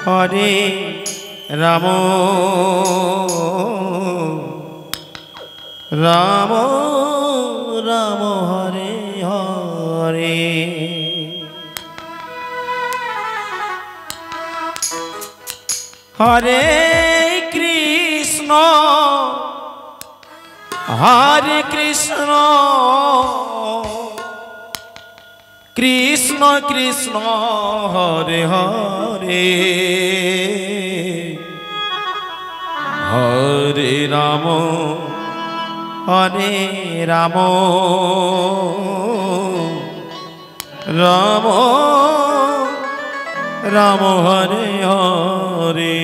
Hare Ram Ram Ram Hare Hare Hare Krishna Krishna Krishna Hare Hare Hare Ram Ram Ram Hare Hare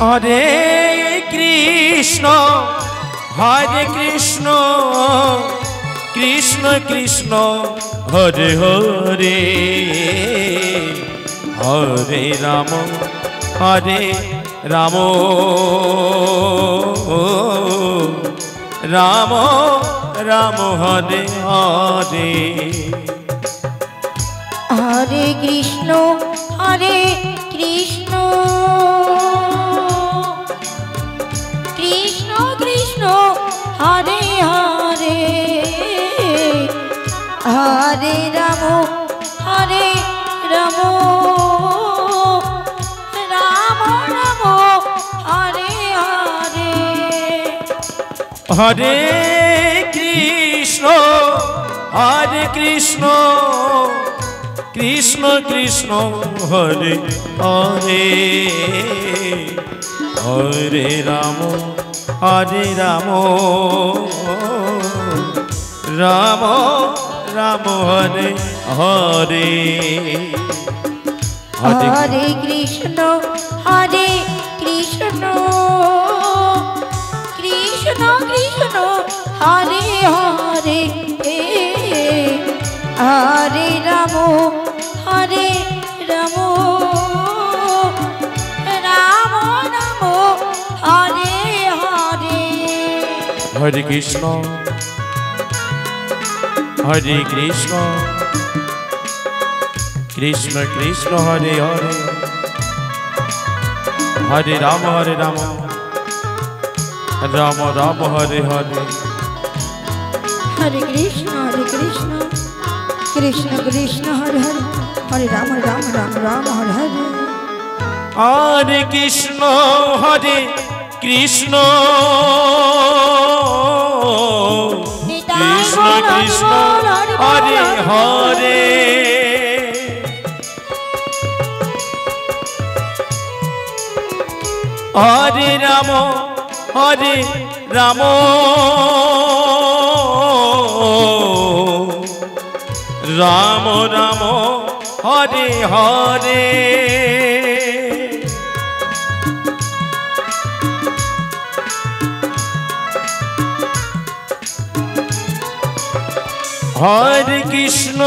Hare Krishna Krishna Krishna Hare Hare Hare Ram Ram Ram Hare Hare Hare Krishna Krishna Krishna Hare Hare Hare Ram Ram Ram Hare Hare Hare Krishna Krishna Krishna Hare Hare Hare Ram Ram Ram Hare Hare Hare Krishna Krishna Krishna Hare Hare Hare Ram Ram Hare Hare Hare Krishna Krishna Krishna Hare Hare Hare Ram Ram Ram Hare Hare Hare Krishna Krishna Krishna Hare Hare Hare Ram Ram Hare Hare Hare Krishna Krishna Krishna Hare Hare Hare Ram Ram Ram Hare Hare Hare Krishna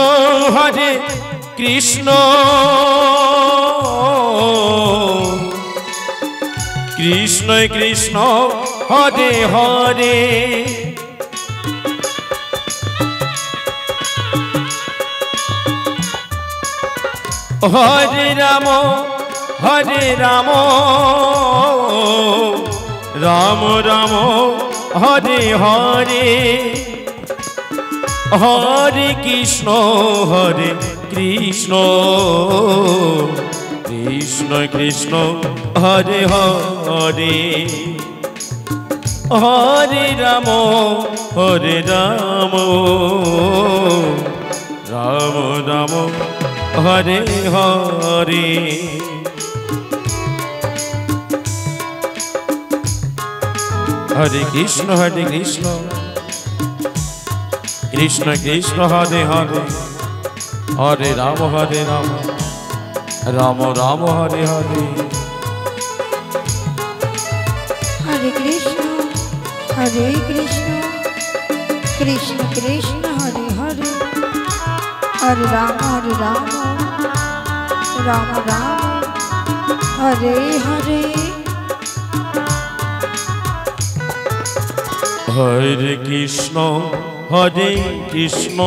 Krishna Krishna Hare Hare Hare Ram Ram Ram Hare Hare Hare Krishna Krishna Krishna Hare Hare Hare Ram Ram Ram Hare Hare Hare Krishna Krishna Krishna Hare Hare Hare Ram Ram Ram Hare Hare Hare Krishna Krishna Krishna Hare Hare Hare Ram Ram Ram Hare Hare Hare Krishna